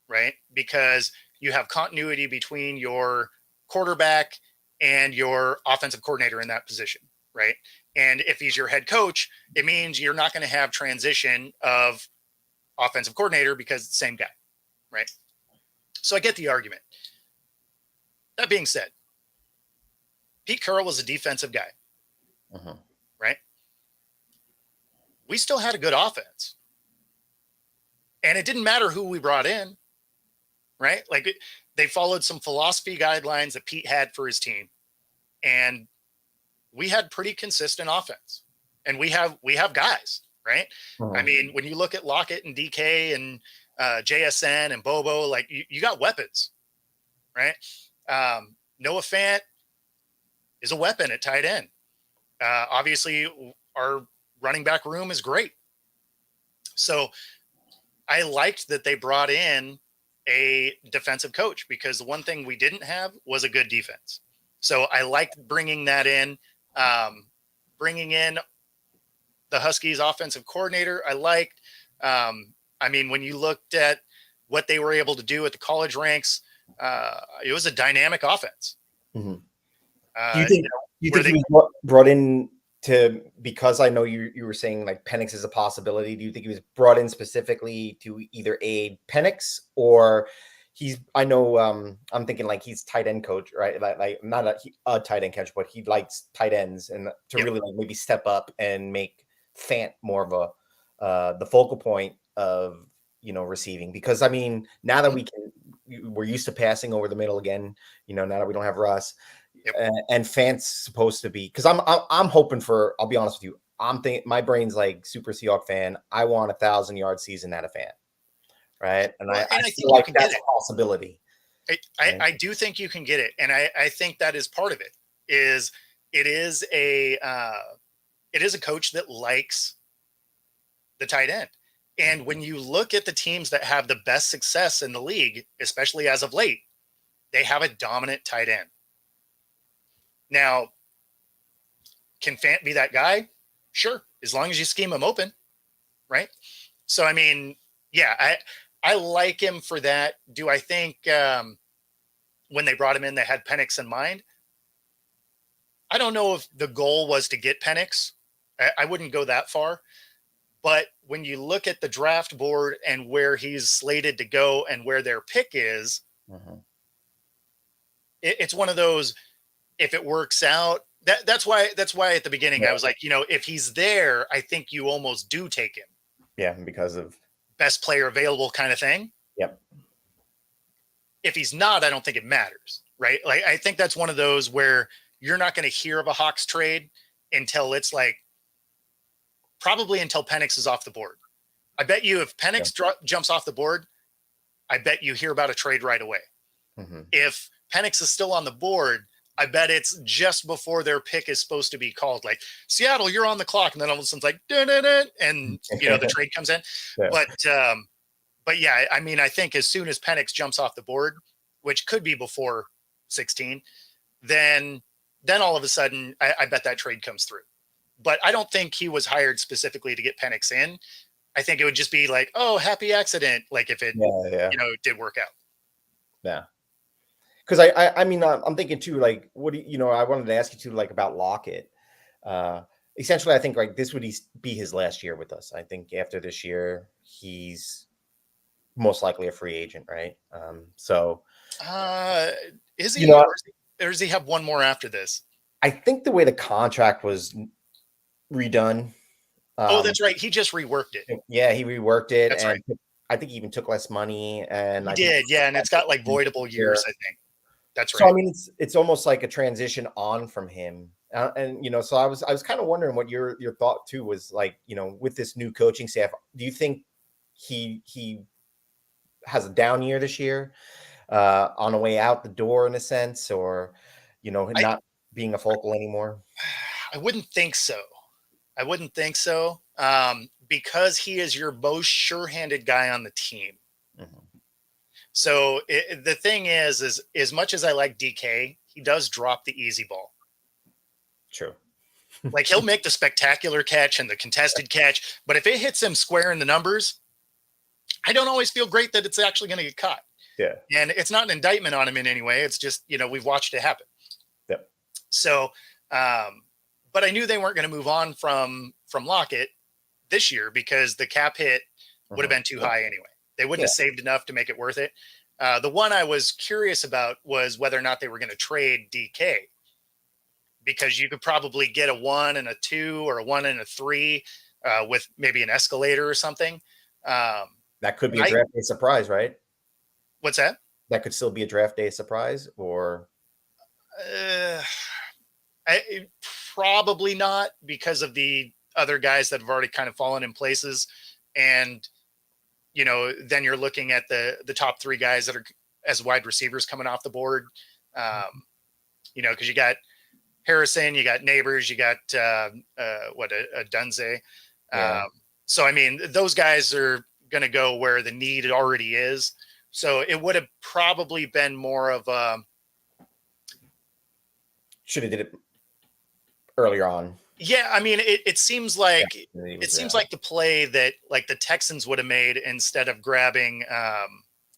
Right? Because you have continuity between your quarterback and your offensive coordinator in that position, right? And if he's your head coach, it means you're not going to have transition of offensive coordinator because it's the same guy, right? So I get the argument. That being said, Pete Carroll was a defensive guy, right? We still had a good offense. And it didn't matter who we brought in. Right? Like they followed some philosophy guidelines that Pete had for his team. And we had pretty consistent offense. And we have guys, right? I mean, when you look at Lockett and DK and JSN and Bobo, like you got weapons, right? Noah Fant is a weapon at tight end. Obviously, our running back room is great. So I liked that they brought in a defensive coach, because the one thing we didn't have was a good defense. So I liked bringing that in, bringing in the Huskies offensive coordinator. I liked, I mean, when you looked at what they were able to do at the college ranks, it was a dynamic offense. Mm-hmm. Do you think he was brought in because I know you were saying like Penix is a possibility. Do you think he was brought in specifically to either aid Penix, or I'm thinking like he's tight end coach, right? Like not a tight end coach, but he likes tight ends, and to really like maybe step up and make Fant more of the focal point of receiving. Because I mean, now that we're used to passing over the middle again, now that we don't have Russ. And Fant's supposed to be, because I'm hoping for, I'll be honest with you, I'm thinking my brain's like super Seahawk fan. I want 1,000-yard season out of Fant, right? And Well, I and I feel think you like can get that's it. a possibility. Right? I do think you can get it, and I think that is part of it. Is it is a it is a coach that likes the tight end, and when you look at the teams that have the best success in the league, especially as of late, they have a dominant tight end. Now, can Fant be that guy? Sure, as long as you scheme him open, right? So I mean, yeah, I like him for that. Do I think when they brought him in, they had Penix in mind? I don't know if the goal was to get Penix. I wouldn't go that far. But when you look at the draft board and where he's slated to go and where their pick is, Mhm. it's one of those. If it works out, that's why at the beginning Yeah. I was like, if he's there, I think you almost do take him. Yeah, because of Best player available kind of thing. yep. If he's not, I don't think it matters, right? Like I think that's one of those where you're not going to hear of a Hawks trade until it's like probably until Penix is off the board. I bet you if Penix jumps off the board, I bet you hear about a trade right away. Mm-hmm. If Penix is still on the board, I bet it's just before their pick is supposed to be called. Like Seattle, you're on the clock, and then all of a sudden it's like, dun-dun-dun, and the trade comes in. Yeah. But yeah, I mean, I think as soon as Penix jumps off the board, which could be before 16, then all of a sudden I bet that trade comes through. But I don't think he was hired specifically to get Penix in. I think it would just be like, oh, happy accident. Like if it, it did work out. Yeah. Because I mean, I'm thinking too, like, what do I wanted to ask you too, like about Lockett. Essentially, I think like this would be his last year with us. I think after this year, he's most likely a free agent, right? So, is he, or does he have one more after this? I think the way the contract was redone. That's right. He just reworked it. Yeah, he reworked it, That's and right. I think he even took less money. And he did, yeah, and it's got like voidable years, I think. That's right. So I mean, it's almost like a transition on from him, and so I was kind of wondering what your thought too was like, with this new coaching staff. Do you think he has a down year this year, on the way out the door in a sense, or not being a focal anymore? I wouldn't think so. Because he is your most sure-handed guy on the team. Mm-hmm. So the thing is as much as I like DK, he does drop the easy ball. True. Like he'll make the spectacular catch and the contested catch, but if it hits him square in the numbers, I don't always feel great that it's actually going to get caught. Yeah. And it's not an indictment on him in any way. It's just, we've watched it happen. Yep. So, but I knew they weren't going to move on from Lockett this year because the cap hit would have been too high anyway. They wouldn't have saved enough to make it worth it. The one I was curious about was whether or not they were going to trade DK, because you could probably get a 1 and a 2 or a 1 and a 3 with maybe an escalator or something. That could be a draft day surprise, right? What's that? That could still be a draft day surprise, or probably not, because of the other guys that have already kind of fallen in places. And, then you're looking at the top 3 guys that are as wide receivers coming off the board. Because you got Harrison, you got Neighbors, you got a Dunze. Yeah. So, I mean, those guys are going to go where the need already is. So it would have probably been more of a. Should have did it earlier on. Yeah, I mean, it seems like like the play that like the Texans would have made instead of grabbing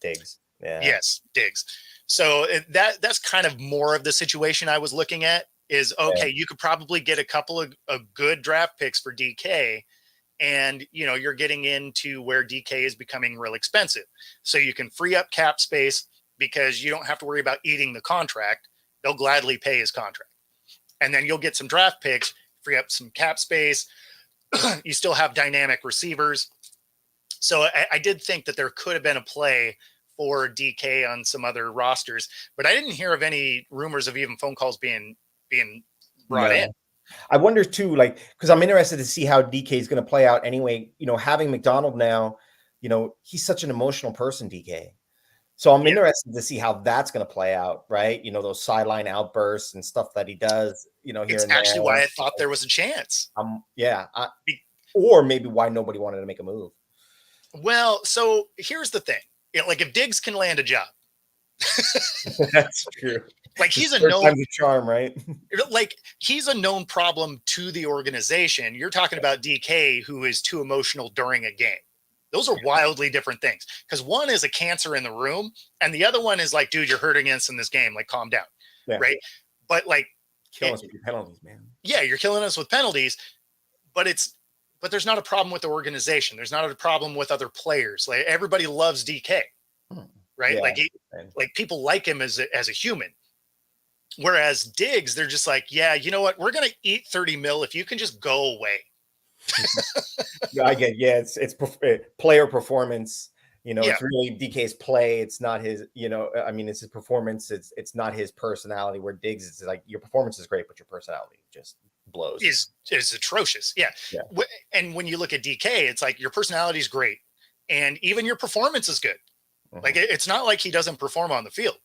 Diggs. Yeah. Yes, Diggs. So that's kind of more of the situation I was looking at. Is okay, you could probably get a couple of good draft picks for DK, and you're getting into where DK is becoming real expensive. So you can free up cap space because you don't have to worry about eating the contract. They'll gladly pay his contract. And then you'll get some draft picks, free up some cap space. You still have dynamic receivers. So I did think that there could have been a play for DK on some other rosters, but I didn't hear of any rumors of even phone calls being brought in. I wonder too, like, because I'm interested to see how DK is going to play out anyway. Having McDonald now, he's such an emotional person, DK. So I'm Yeah. interested to see how that's going to play out, right? Those sideline outbursts and stuff that he does, here It's and actually there. why I thought there was a chance. Yeah. Be- Or maybe why nobody wanted to make a move. Well, so here's the thing. Like if Diggs can land a job, That's true. like he's a Third known, time's a charm, right? like he's a known problem to the organization. You're talking about DK, who is too emotional during a game. Those are wildly different things, because one is a cancer in the room and the other one is like, dude, you're hurting us in this game. Like, calm down. Yeah. Right. But like, Killing us with your penalties, man. Yeah, you're killing us with penalties, but there's not a problem with the organization. There's not a problem with other players. Like everybody loves DK, right? Yeah. Like people like him as a human. Whereas Diggs, they're just like, yeah, you know what? We're gonna eat 30 mil if you can just go away. I get, it's player performance. It's really DK's play. It's not his, it's his performance. It's not his personality. Where Diggs is like, your performance is great, but your personality just blows. Is atrocious. Yeah. And when you look at DK, it's like your personality is great, and even your performance is good. Like it's not like he doesn't perform on the field.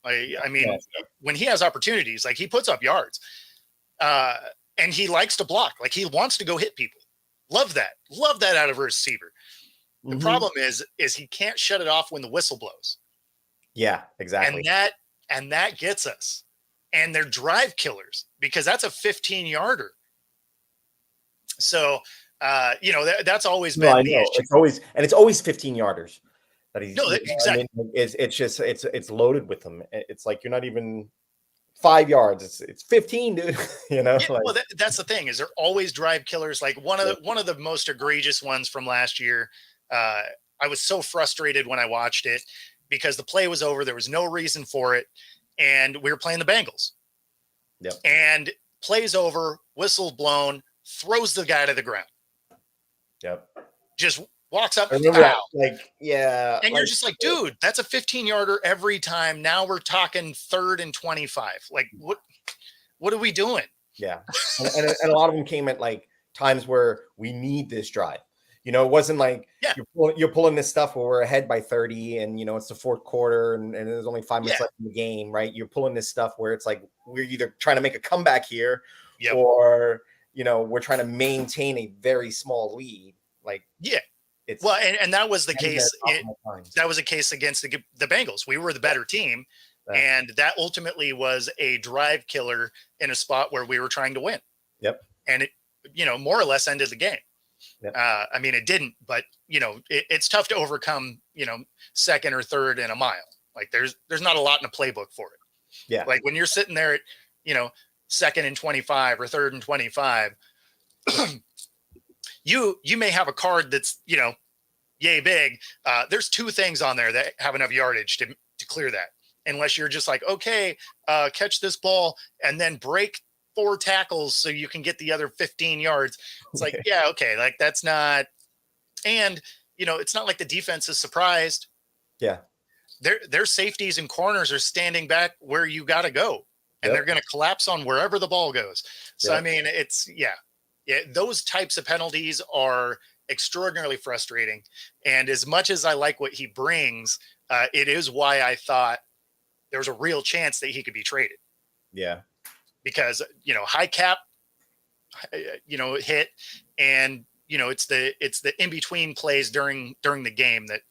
I mean, when he has opportunities, like he puts up yards, and he likes to block. Like he wants to go hit people. Love that out of a receiver. The problem is he can't shut it off when the whistle blows. Yeah, exactly. And that gets us. And they're drive killers, because that's a 15-yarder. So, that's always been the issue. It's always 15-yarders that he's. No, exactly. It's loaded with them. It's like you're not even 5 yards. It's 15, dude. Well, that's the thing, is they're always drive killers. Like one of the most egregious ones from last year. I was so frustrated when I watched it, because the play was over. There was no reason for it. And we were playing the Bengals. Yep. And plays over, whistle blown, throws the guy to the ground. Yep. Just walks up, and you're just like, dude, that's a 15-yarder every time. Now we're talking 3rd and 25. Like, what are we doing? Yeah. and a lot of them came at like times where we need this drive. It wasn't like you're pulling this stuff where we're ahead by 30 and, it's the fourth quarter and there's only 5 minutes left in the game, right? You're pulling this stuff where it's like we're either trying to make a comeback here or, we're trying to maintain a very small lead. Like, and that was the case. That was a case against the Bengals. We were the better team, and that ultimately was a drive killer in a spot where we were trying to win. Yep. And it, more or less ended the game. Yep. I mean, it didn't, but it's tough to overcome, 2nd or 3rd in a mile. Like there's not a lot in a playbook for it. Yeah. Like when you're sitting there at, 2nd and 25 or 3rd and 25, you may have a card that's, yay big. There's 2 things on there that have enough yardage to clear that. Unless you're just like, okay, catch this ball and then break 4 tackles so you can get the other 15 yards. It's like, yeah, okay. Like that's not, and it's not like the defense is surprised. Yeah. Their safeties and corners are standing back where you got to go, and they're going to collapse on wherever the ball goes. So, I mean, it's those types of penalties are extraordinarily frustrating. And as much as I like what he brings, it is why I thought there was a real chance that he could be traded. Yeah. Because, high cap, hit, and, it's the in-between plays during the game that,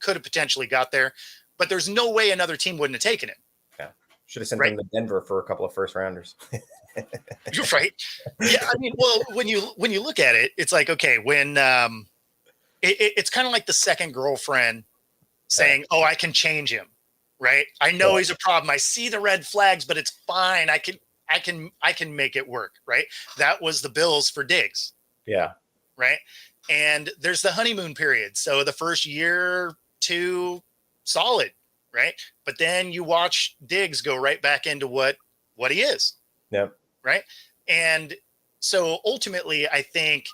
could have potentially got there, but there's no way another team wouldn't have taken it. Yeah. Should have sent them to Denver for a couple of first rounders. You're right. Yeah. I mean, well, when you look at it, it's like, okay, when it's kind of like the second girlfriend saying, oh, I can change him. Right. I know he's a problem. I see the red flags, but it's fine. I can make it work. Right. That was the Bills for Diggs. Yeah. Right. And there's the honeymoon period. So the first year, 2, solid. Right. But then you watch Diggs go right back into what he is. Yep. Right. And so ultimately, I think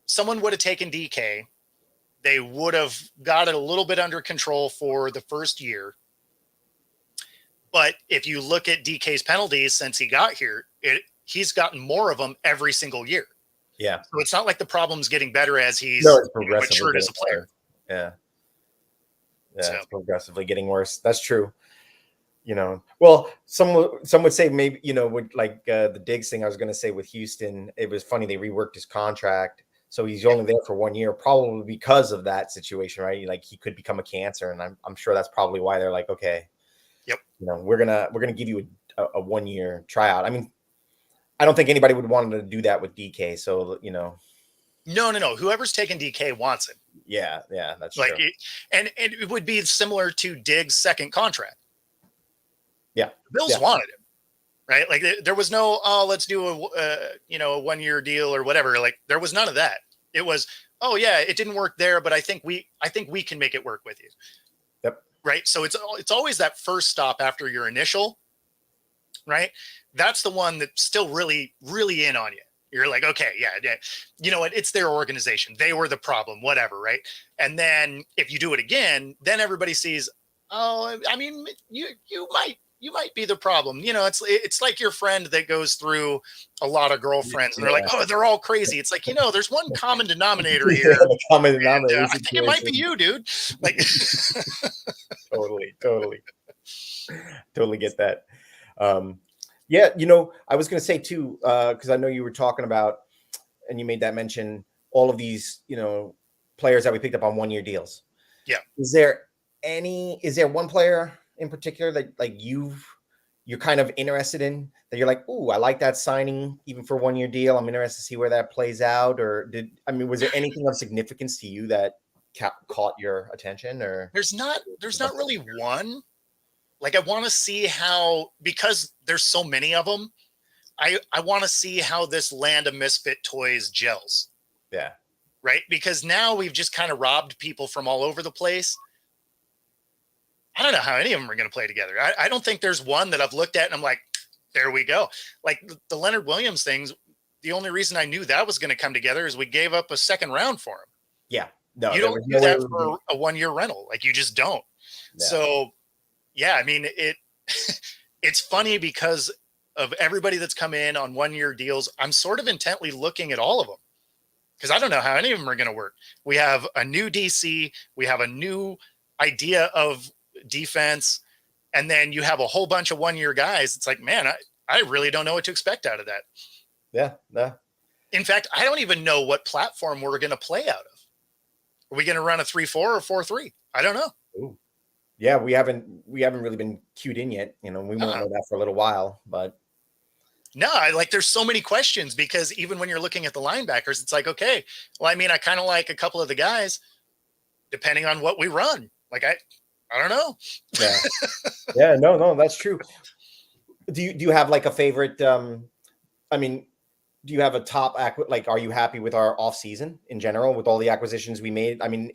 someone would have taken DK. They would have got it a little bit under control for the first year. But if you look at DK's penalties since he got here, he's gotten more of them every single year. Yeah. So it's not like the problem's getting better as No, he's it's progressively matured as getting a player. worse. Yeah. Yeah, So it's progressively getting worse. That's true. Well, some would say maybe, with like the Diggs thing I was going to say with Houston, it was funny they reworked his contract. So he's only there for 1 year, probably because of that situation, right? Like he could become a cancer. And I'm sure that's probably why they're like, okay, yep. we're gonna give you a 1 year tryout. I mean, I don't think anybody would want to do that with DK. So, No. Whoever's taking DK wants it. yeah, that's Like, true. and it would be similar to Diggs' second contract. Yeah. The Bills Yeah. wanted him, right? Like there was no, oh, let's do a 1 year deal or whatever. Like there was none of that. It was, oh yeah, it didn't work there, but I think we can make it work with you. Yep. Right. So it's always that first stop after your initial, right? That's the one that's still really, really in on you. You're like, okay, yeah, you know what? It's their organization. They were the problem, whatever, right? And then if you do it again, then everybody sees, oh, I mean, you might be the problem. It's like your friend that goes through a lot of girlfriends, and they're like, Yeah. oh, they're all crazy. It's like, there's one common denominator Yeah, here. the common And denominator I think it might be situation. you, dude. Like, Totally, totally get that. Yeah, I was going to say too, because I know you were talking about, and you made that mention, all of these, players that we picked up on 1 year deals. yeah. Is there one player in particular that like you're kind of interested in, that you're like, ooh, I like that signing even for 1 year deal. I'm interested to see where that plays out. Or was there anything of significance to you that caught your attention? Or There's not really one. Like I want to see how, because there's so many of them, I want to see how this land of misfit toys gels, yeah, right? Because now we've just kind of robbed people from all over the place. I don't know how any of them are going to play together. I don't think there's one that I've looked at and I'm like, there we go. Like the Leonard Williams things, the only reason I knew that was going to come together is we gave up a second round for him. yeah. No, You there don't was do no way. that for a 1 year rental. Like you just don't. Yeah. So yeah, I mean, it's funny because of everybody that's come in on 1 year deals. I'm sort of intently looking at all of them because I don't know how any of them are going to work. We have a new DC, we have a new idea of defense, and then you have a whole bunch of 1 year guys. It's like, man, I really don't know what to expect out of that. Yeah. In fact, I don't even know what platform we're going to play out of. Are we going to run a 3-4 or 4-3? I don't know. Ooh. Yeah, we haven't really been cued in yet. We won't know that for a little while, but no, there's so many questions because even when you're looking at the linebackers, it's like, okay, well, I mean, I kind of like a couple of the guys depending on what we run. Like, I don't know. Yeah, no, that's true. Do you have like a favorite? I mean, do you have a top like, are you happy with our off season in general with all the acquisitions we made? I mean,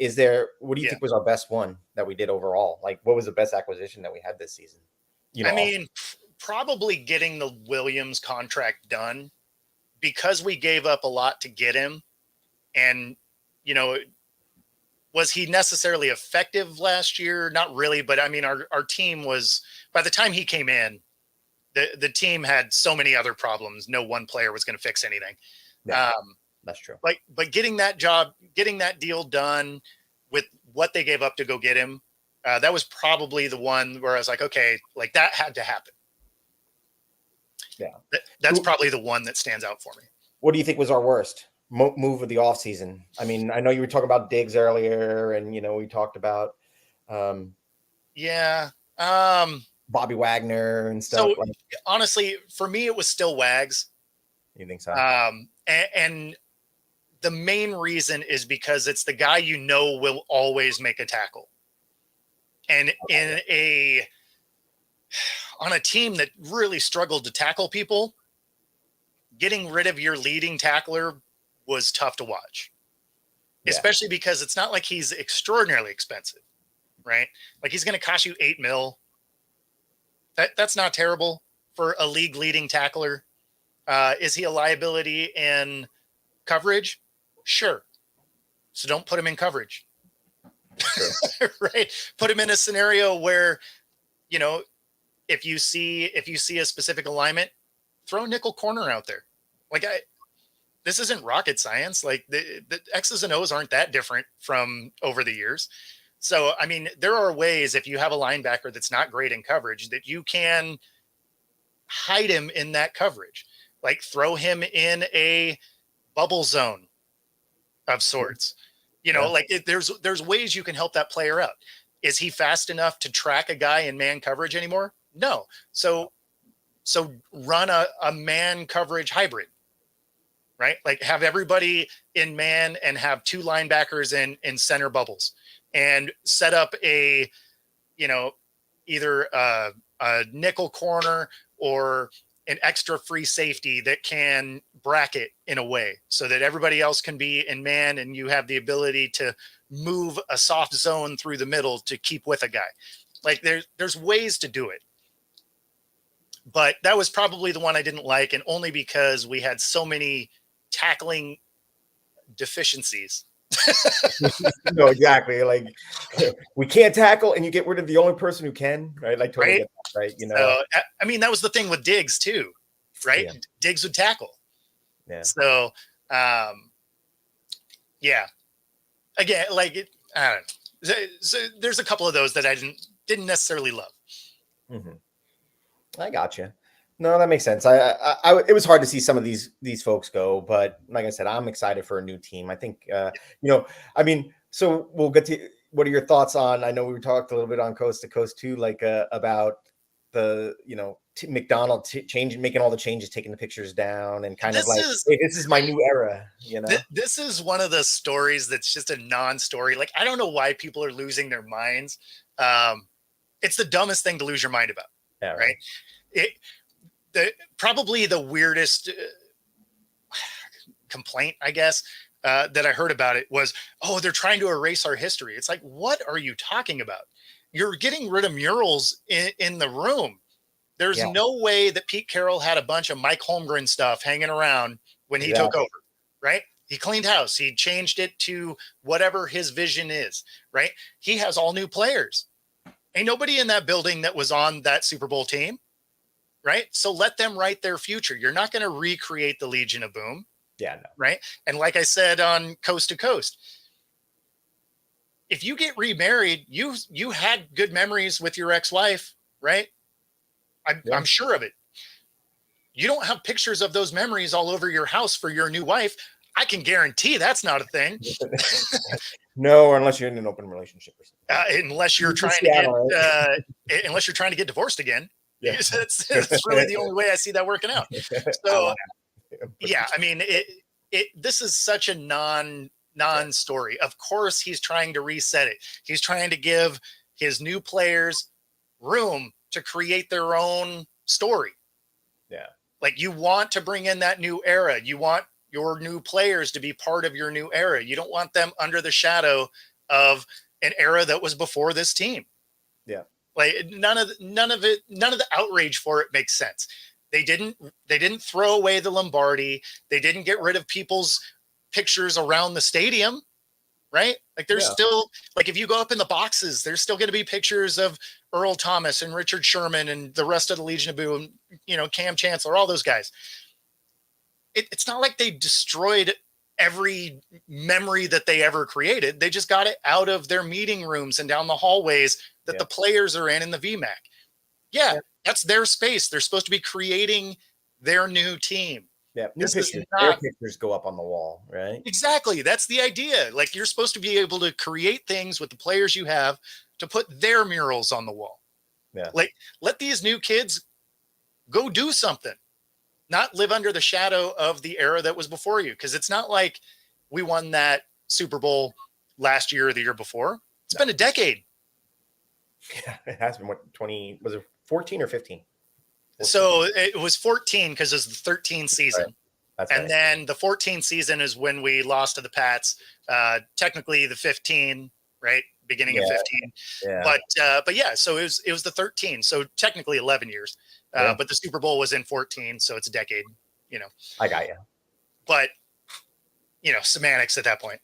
what do you think was our best one that we did overall? Like, what was the best acquisition that we had this season? I mean, probably getting the Williams contract done because we gave up a lot to get him. And, was he necessarily effective last year? Not really. But I mean, our team was, by the time he came in, the team had so many other problems. No one player was going to fix anything. Yeah, that's true. But getting that deal done with what they gave up to go get him, that was probably the one where I was like, okay, like that had to happen. Yeah. That's probably the one that stands out for me. What do you think was our worst move of the offseason? I mean, I know you were talking about Diggs earlier, and we talked about Bobby Wagner and stuff. So honestly, for me, it was still Wags. You think so? And the main reason is because it's the guy will always make a tackle. And on a team that really struggled to tackle people, getting rid of your leading tackler was tough to watch. Yeah. Especially because it's not like he's extraordinarily expensive, right? Like he's going to cost you $8 million. That's not terrible for a league leading tackler. Is he a liability in coverage? Sure. So don't put him in coverage. Sure. Right. Put him in a scenario where, if you see a specific alignment, throw nickel corner out there. Like this isn't rocket science. Like the X's and O's aren't that different from over the years. So, I mean, there are ways if you have a linebacker that's not great in coverage that you can hide him in that coverage, like throw him in a bubble zone of sorts. Like there's ways you can help that player out. Is he fast enough to track a guy in man coverage anymore? No. So run a man coverage hybrid, right? Like have everybody in man and have two linebackers in center bubbles and set up a, either a nickel corner or an extra free safety that can bracket in a way so that everybody else can be in man and you have the ability to move a soft zone through the middle to keep with a guy. Like there's ways to do it. But that was probably the one I didn't like, and only because we had so many tackling deficiencies. No, exactly. Like we can't tackle, and you get rid of the only person who can, right? Like totally get that, right? So, I mean, that was the thing with Diggs too, right? Yeah. Diggs would tackle. Yeah. So, yeah. Again, like I don't know. So there's a couple of those that I didn't necessarily love. Mm-hmm. I got you. No, that makes sense. It was hard to see some of these folks go, but like I said, I'm excited for a new team. I think, I mean, so we'll get to what are your thoughts on? I know we talked a little bit on Coast to Coast too, like about the McDonald making all the changes, taking the pictures down, and kind of like, hey, this is my new era. This is one of the stories that's just a non-story. Like I don't know why people are losing their minds. It's the dumbest thing to lose your mind about. Yeah, right. Probably the weirdest complaint, I guess, that I heard about it was, oh, they're trying to erase our history. It's like, what are you talking about? You're getting rid of murals in the room. There's no way that Pete Carroll had a bunch of Mike Holmgren stuff hanging around when he took over, right? He cleaned house. He changed it to whatever his vision is, right? He has all new players. Ain't nobody in that building that was on that Super Bowl team, right? So let them write their future. You're not going to recreate the Legion of Boom. Yeah, no. Right. And like I said on Coast to Coast, if you get remarried, you had good memories with your ex-wife, right? I'm sure of it. You don't have pictures of those memories all over your house for your new wife. I can guarantee that's not a thing. No, unless you're in an open relationship or something. Unless you're trying to get divorced again. Yeah. That's really the only way I see that working out. So, yeah, I mean, this is such a non-story. Of course, he's trying to reset it. He's trying to give his new players room to create their own story. Yeah. Like you want to bring in that new era. You want your new players to be part of your new era. You don't want them under the shadow of an era that was before this team. Yeah. Like none of the outrage for it makes sense. They didn't throw away the Lombardi. They didn't get rid of people's pictures around the stadium, right? Like there's still, like if you go up in the boxes, there's still going to be pictures of Earl Thomas and Richard Sherman and the rest of the Legion of Boom, Cam Chancellor, all those guys. It's not like they destroyed every memory that they ever created. They just got it out of their meeting rooms and down the hallways that the players are in the VMAC. Yeah, that's their space. They're supposed to be creating their new team. Yeah, new pictures. Their pictures go up on the wall, right? Exactly. That's the idea. Like you're supposed to be able to create things with the players you have to put their murals on the wall. Yeah. Like let these new kids go do something, not live under the shadow of the era that was before you. Because it's not like we won that Super Bowl last year or the year before. It's been a decade. Yeah, it has been. What, 20, was it 14 or 15? 14. So it was 14 because it was the 13 season. That's and then the 14 season is when we lost to the Pats. Technically the 15, right? Beginning of 15. Yeah. But yeah, so it was the 13. So technically 11 years. But the Super Bowl was in 14, so it's a decade, I got you. But semantics at that point.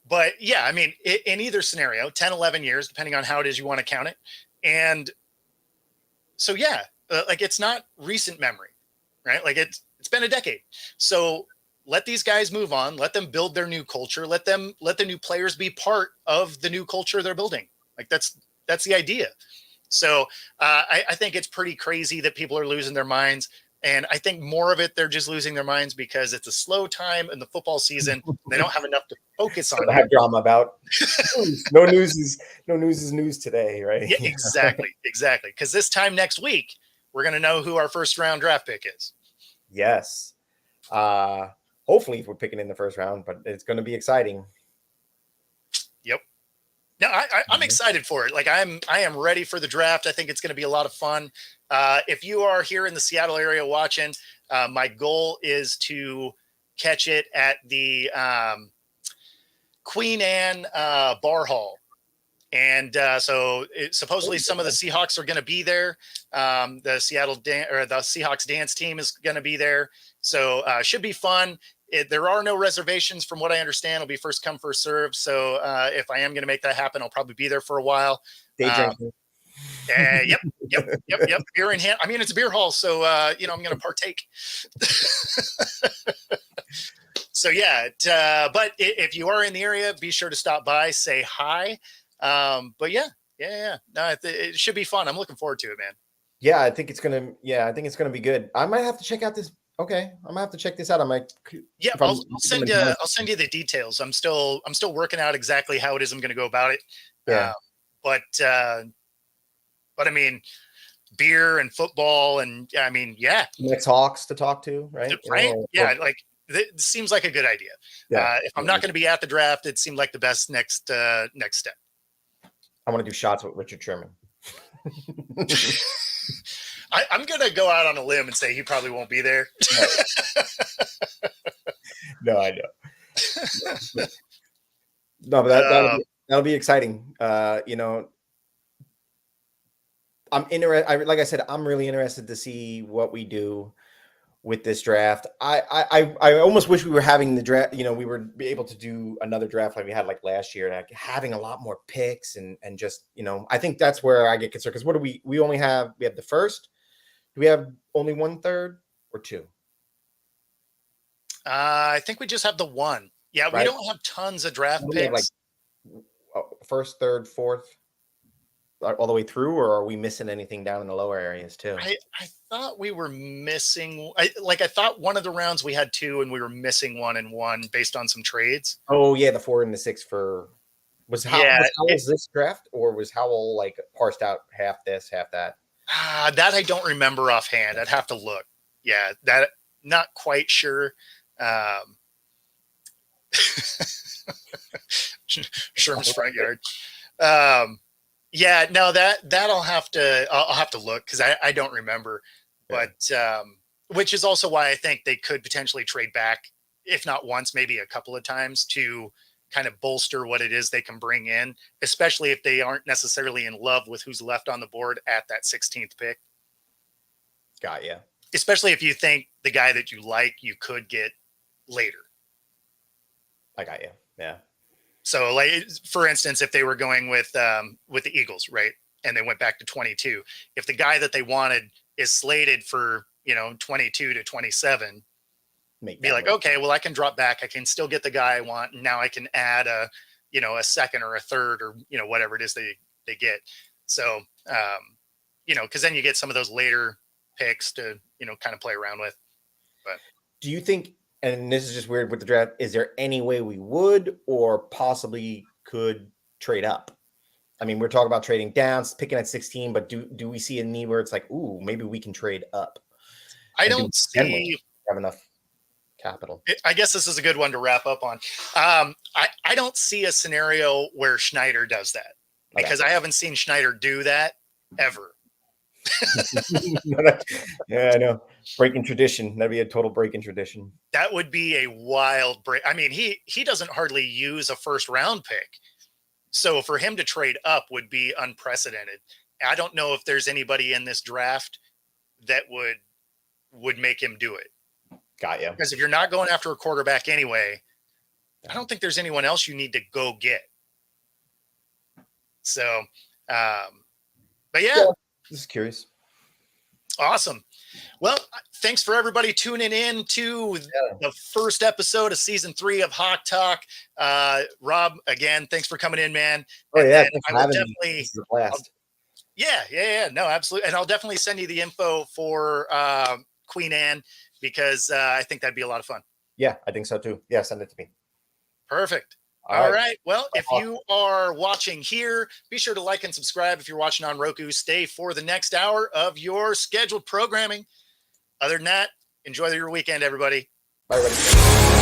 But yeah, I mean, in either scenario, 10, 11 years, depending on how it is you want to count it. And so, yeah, like it's not recent memory, right? Like it's been a decade. So let these guys move on, let them build their new culture, let the new players be part of the new culture they're building. Like that's the idea. So I think it's pretty crazy that people are losing their minds. And I think more of it, they're just losing their minds because it's a slow time in the football season. They don't have enough to focus on. Have drama about news. No news is news today, right? Yeah, exactly. Because this time next week, we're going to know who our first round draft pick is. Yes. Hopefully if we're picking in the first round, but it's going to be exciting. Yep. No, I'm excited for it. Like I am ready for the draft. I think it's going to be a lot of fun. If you are here in the Seattle area watching, my goal is to catch it at the Queen Anne Bar Hall. And so supposedly some of the Seahawks are going to be there. The the Seahawks dance team is going to be there. So should be fun. There are no reservations from what I understand. It'll be first come, first serve. So if I am going to make that happen, I'll probably be there for a while. Day drinking. Yep. Beer in hand. I mean, it's a beer hall. So, I'm going to partake. So yeah. But if you are in the area, be sure to stop by, say hi. But yeah. No, it should be fun. I'm looking forward to it, man. Yeah, I think it's gonna be good. I might have to check out this. Okay, I'm gonna have to check this out. I might. Yeah, I'll send you the details. I'm still working out exactly how it is I'm going to go about it. Yeah. But I mean, beer and football, and I mean, yeah. Next Hawks to talk to, right? Right? Yeah, like it seems like a good idea. Yeah. If I'm not going to be at the draft, it seemed like the best next step. I want to do shots with Richard Sherman. I'm going to go out on a limb and say he probably won't be there. No, I know. No, but that'll be exciting. I'm interested. Like I said, I'm really interested to see what we do with this draft. I almost wish we were having the draft. We were able to do another draft like we had like last year, and having a lot more picks and just I think that's where I get concerned because what do we only have? We have the first. Do we have only 1/3 or 2? I think we just have the one. Yeah, right? We don't have tons of draft picks. Like first, third, fourth, all the way through, or are we missing anything down in the lower areas too? I thought we were missing. I thought one of the rounds we had 2, and we were missing 1 and 1 based on some trades. Oh yeah, the 4 and the 6 for was Howell's this draft, or was Howell like parsed out half this, half that? That I don't remember offhand. I'd have to look. Yeah, that not quite sure. Sherman's front yard. Yeah, no, that I'll have to look because I don't remember. Yeah. But which is also why I think they could potentially trade back, if not once, maybe a couple of times to kind of bolster what it is they can bring in, especially if they aren't necessarily in love with who's left on the board at that 16th pick. Got you. Especially if you think the guy that you like, you could get later. I got you. Yeah. So, like, for instance, if they were going with the Eagles, right, and they went back to 22, if the guy that they wanted is slated for 22 to 27, be like, okay, well, I can drop back. I can still get the guy I want, and now I can add a second or a third or whatever it is they get. So, because then you get some of those later picks to kind of play around with. But do you think? And this is just weird with the draft. Is there any way we would or possibly could trade up? I mean, we're talking about trading down, picking at 16, but do we see a need where it's like, ooh, maybe we can trade up? I don't see have enough capital. I guess this is a good one to wrap up on. I don't see a scenario where Schneider does that because I haven't seen Schneider do that ever. Yeah, I know. Breaking tradition. That'd be a total break in tradition. That would be a wild break. I mean, he doesn't hardly use a first round pick. So for him to trade up would be unprecedented. I don't know if there's anybody in this draft that would make him do it. Got you. Because if you're not going after a quarterback anyway, I don't think there's anyone else you need to go get. So, but yeah. Just curious. Awesome. Well, thanks for everybody tuning in to the first episode of season 3 of Hawk Talk. Rob, again, thanks for coming in, man. Oh And yeah, then thanks I for will having me. definitely, This is a blast. no, absolutely. And I'll definitely send you the info for Queen Anne because I think that'd be a lot of fun. Yeah, I think so too. Yeah, send it to me. Perfect. All right. Well, if you are watching here, be sure to like and subscribe. If you're watching on Roku, stay for the next hour of your scheduled programming. Other than that, enjoy your weekend, everybody. Bye, everybody.